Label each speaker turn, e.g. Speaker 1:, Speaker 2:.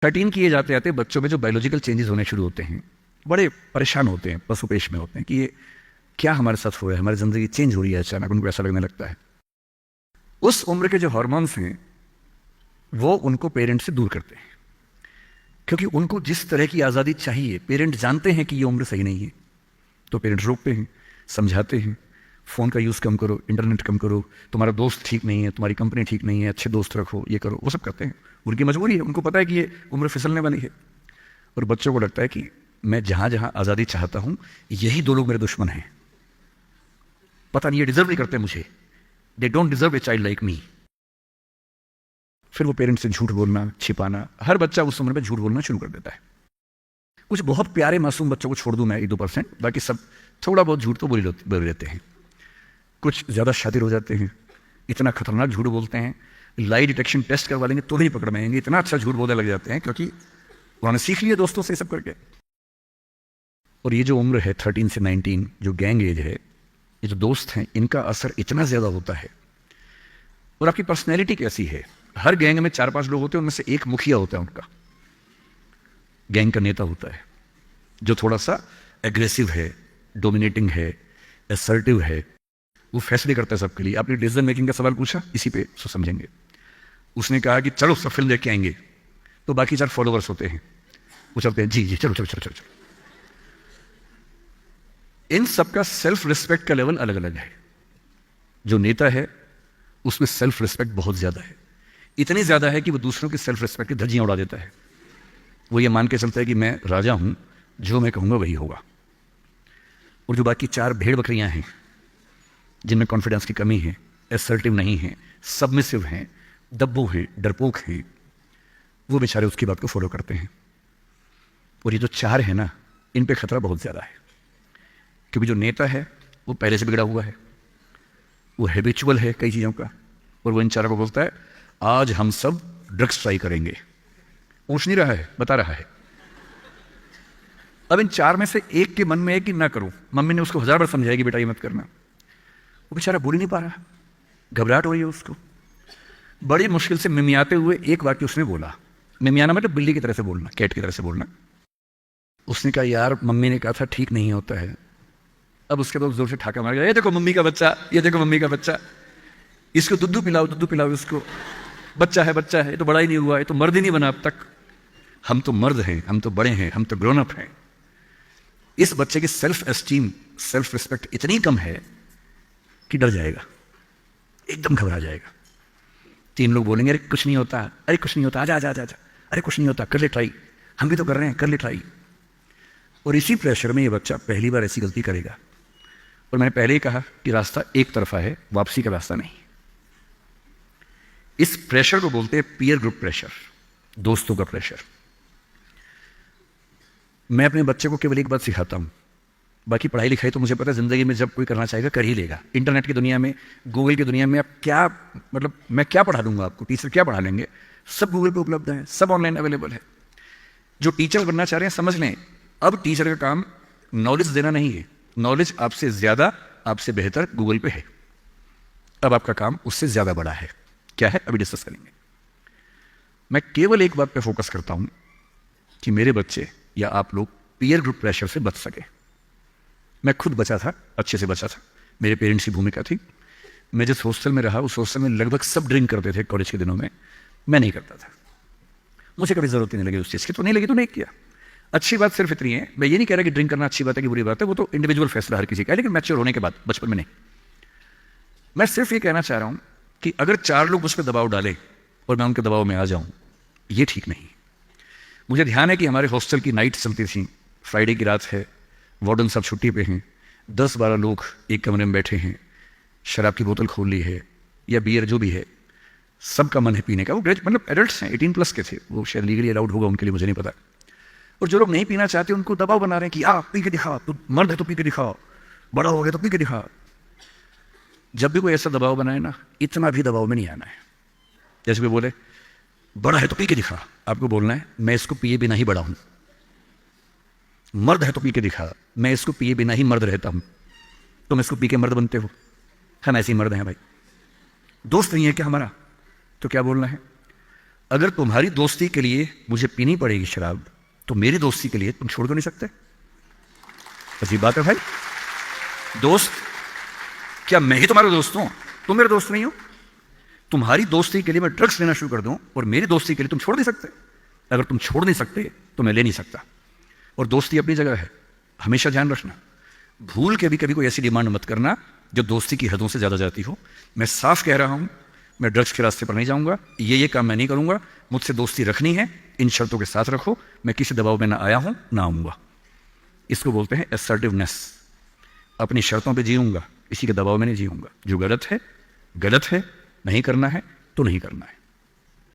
Speaker 1: 13 की एज आते आते बच्चों में जो बायोलॉजिकल चेंजेस होने शुरू होते हैं, बड़े परेशान होते हैं, पशुपेश में होते हैं कि ये क्या हमारे साथ हो रहा है, हमारी ज़िंदगी चेंज हो रही है अचानक, उनको ऐसा लगने लगता है। उस उम्र के जो हार्मोन्स हैं वो उनको पेरेंट से दूर करते हैं, क्योंकि उनको जिस तरह की आज़ादी चाहिए, पेरेंट जानते हैं कि ये उम्र सही नहीं है, तो पेरेंट रोकते हैं, समझाते हैं, फ़ोन का यूज़ कम करो, इंटरनेट कम करो, तुम्हारा दोस्त ठीक नहीं है, तुम्हारी कंपनी ठीक नहीं है, अच्छे दोस्त रखो, ये करो, वो सब करते हैं। उनकी मजबूरी है, उनको पता है कि ये उम्र फिसलने वाली है। और बच्चों को लगता है कि मैं जहाँ जहाँ आज़ादी चाहता हूँ यही दो लोग मेरे दुश्मन हैं, पता नहीं ये डिजर्व नहीं करते मुझे, they don't deserve a child like me. फिर वो पेरेंट्स से झूठ बोलना, छिपाना, हर बच्चा उस उम्र में झूठ बोलना शुरू कर देता है। कुछ बहुत प्यारे मासूम बच्चों को छोड़ दूं मैं 1-2%, बाकी सब थोड़ा बहुत झूठ तो बोल लेते हैं। कुछ ज़्यादा शातिर हो जाते हैं, इतना खतरनाक झूठ बोलते हैं, लाई डिटेक्शन टेस्ट करवा लेंगे तो नहीं पकड़ में आएंगे, इतना अच्छा झूठ बोलने लग जाते हैं, क्योंकि उन्होंने सीख लिया दोस्तों से सब करके। और ये जो उम्र है 13 से 19, जो गैंग एज है, ये जो दोस्त हैं, इनका असर इतना ज़्यादा होता है। और आपकी पर्सनैलिटी कैसी है, हर गैंग में 4-5 लोग होते हैं, उनमें से एक मुखिया होता है, उनका गैंग का नेता होता है, जो थोड़ा सा एग्रेसिव है, डोमिनेटिंग है, असर्टिव है, वो फैसले करता है सबके लिए। आपने डिसीजन मेकिंग का सवाल पूछा, इसी पे सो समझेंगे। उसने कहा कि चलो सब फिल्म देख के आएंगे, तो बाकी 4 फॉलोवर्स होते हैं, वो चलते हैं, जी जी चलो चलो चलो चलो चलो। इन सबका सेल्फ रिस्पेक्ट का लेवल अलग अलग है। जो नेता है उसमें सेल्फ रिस्पेक्ट बहुत ज़्यादा है, इतनी ज़्यादा है कि वो दूसरों की सेल्फ रिस्पेक्ट की धज्जियां उड़ा देता है। वो ये मान के चलता है कि मैं राजा हूं, जो मैं कहूंगा वही होगा। और जो बाकी 4 भेड़ बकरियां हैं, जिनमें कॉन्फिडेंस की कमी है, असर्टिव नहीं है, सबमिसिव हैं, दब्बू हैं, डरपोक हैं, वो बेचारे उसकी बात को फॉलो करते हैं। और ये जो 4 है ना, इन पे खतरा बहुत ज़्यादा है, क्योंकि जो नेता है वो पहले से बिगड़ा हुआ है, वो हैबिचुअल है कई चीज़ों का, और वो इन 4 को बोलता है आज हम सब ड्रग्स ट्राई करेंगे। पूछ नहीं रहा है, बता रहा है। अब इन 4 में से एक के मन में है कि ना करो, मम्मी ने उसको 1000 बार समझाएगी बेटा ये मत करना, वो बेचारा बोल ही नहीं पा रहा, घबराहट हो रही है उसको। बड़ी मुश्किल से मिमियाते हुए एक वाक्य उसने बोला, मिमियाना मतलब बिल्ली की तरह से बोलना, कैट की तरह से बोलना। उसने कहा यार मम्मी ने कहा था ठीक नहीं होता है। अब उसके बाद जोर से ठाका मार गया, ये देखो मम्मी का बच्चा, ये देखो मम्मी का बच्चा, इसको दूध पिलाओ इसको, बच्चा है, ये तो बड़ा ही नहीं हुआ, ये तो मर्द ही नहीं बना अब तक। हम तो मर्द हैं, हम तो बड़े हैं, हम तो ग्रोन अप हैं। इस बच्चे की सेल्फ एस्टीम, सेल्फ रिस्पेक्ट इतनी कम है कि डर जाएगा, एकदम घबरा जाएगा। 3 लोग बोलेंगे अरे कुछ नहीं होता, अरे कुछ नहीं होता, आजा आजा आजा, अरे कुछ नहीं होता, कर ले ट्राई, हम भी तो कर रहे हैं, कर ले ट्राई। और इसी प्रेशर में ये बच्चा पहली बार ऐसी गलती करेगा। और मैंने पहले ही कहा कि रास्ता एक तरफा है, वापसी का रास्ता नहीं। इस प्रेशर को बोलते हैं पीयर ग्रुप प्रेशर, दोस्तों का प्रेशर। मैं अपने बच्चे को केवल एक बात सिखाता हूं, बाकी पढ़ाई लिखाई तो मुझे पता है जिंदगी में जब कोई करना चाहेगा कर ही लेगा। इंटरनेट की दुनिया में, गूगल की दुनिया में आप क्या, मतलब मैं क्या पढ़ा दूंगा आपको, टीचर क्या पढ़ा लेंगे, सब गूगल पे उपलब्ध है, सब ऑनलाइन अवेलेबल है। जो टीचर बनना चाह रहे हैं समझ लें, अब टीचर का काम नॉलेज देना नहीं है, नॉलेज आपसे ज्यादा, आपसे बेहतर गूगल पे है। अब आपका काम उससे ज्यादा बड़ा है, क्या है अभी डिस्कस करेंगे। मैं केवल एक बात पे फोकस करता हूं कि मेरे बच्चे या आप लोग पीयर ग्रुप प्रेशर से बच सके। मैं खुद बचा था, अच्छे से बचा था, मेरे पेरेंट्स की भूमिका थी। मैं जिस हॉस्टल में रहा उस हॉस्टल में लगभग सब ड्रिंक करते थे कॉलेज के दिनों में, मैं नहीं करता था, मुझे कभी जरूरत नहीं लगी उस चीज़ की, तो नहीं लगी तो नहीं किया। अच्छी बात सिर्फ इतनी है, मैं ये नहीं कह रहा कि ड्रिंक करना अच्छी बात है कि बुरी बात है, वो तो इंडिविजुअल फैसला हर किसी का है, लेकिन मैच्योर होने के बाद, बचपन में नहीं। मैं सिर्फ ये कहना चाह रहा हूं कि अगर 4 लोग मुझ पर दबाव डालें और मैं उनके दबाव में आ जाऊं, ये ठीक नहीं। मुझे ध्यान है कि हमारे हॉस्टल की नाइट चलती थी, फ्राइडे की रात है, वार्डन सब छुट्टी पे हैं, 10-12 लोग एक कमरे में बैठे हैं, शराब की बोतल खोल ली है या बियर जो भी है, सबका मन है पीने का। वो मतलब एडल्ट्स हैं, 18+ के थे, वो शायद लीगली अलाउड होगा उनके लिए, मुझे नहीं पता। और जो लोग नहीं पीना चाहते उनको दबाव बना रहे हैं कि पी के दिखाओ, तू मर्द है तो पी के दिखाओ, बड़ा हो गया तो पी के दिखाओ। जब भी कोई ऐसा दबाव बनाए ना, इतना भी दबाव में नहीं आना है। जैसे कोई बोले बड़ा है तो पी के दिखा, आपको बोलना है मैं इसको पिए बिना ही बड़ा हूं। मर्द है तो पी के दिखा, मैं इसको पिए बिना ही मर्द रहता हूं, तुम इसको पी के मर्द बनते हो, हम ऐसे ही मर्द हैं भाई। दोस्त नहीं है क्या हमारा, तो क्या बोलना है, अगर तुम्हारी दोस्ती के लिए मुझे पीनी पड़ेगी शराब, तो मेरी दोस्ती के लिए तुम छोड़ क्यों नहीं सकते? अजीब बात है भाई। दोस्त, क्या मैं ही तुम्हारा दोस्त हूं? तुम मेरे दोस्त नहीं हो? तुम्हारी दोस्ती के लिए मैं ड्रग्स लेना शुरू कर दूं और मेरी दोस्ती के लिए तुम छोड़ नहीं सकते? अगर तुम छोड़ नहीं सकते तो मैं ले नहीं सकता। और दोस्ती अपनी जगह है, हमेशा ध्यान रखना। भूल के भी कभी कोई ऐसी डिमांड मत करना जो दोस्ती की हदों से ज़्यादा जाती हो। मैं साफ कह रहा हूं, मैं ड्रग्स के रास्ते पर नहीं जाऊंगा, ये काम मैं नहीं करूंगा। मुझसे दोस्ती रखनी है, इन शर्तों के साथ रखो। मैं किसी दबाव में ना आया हूं ना आऊंगा। इसको बोलते हैं असर्टिवनेस। अपनी शर्तों पे जीऊंगा, किसी के दबाव में नहीं जीऊंगा। जो गलत है, नहीं करना है तो नहीं करना है।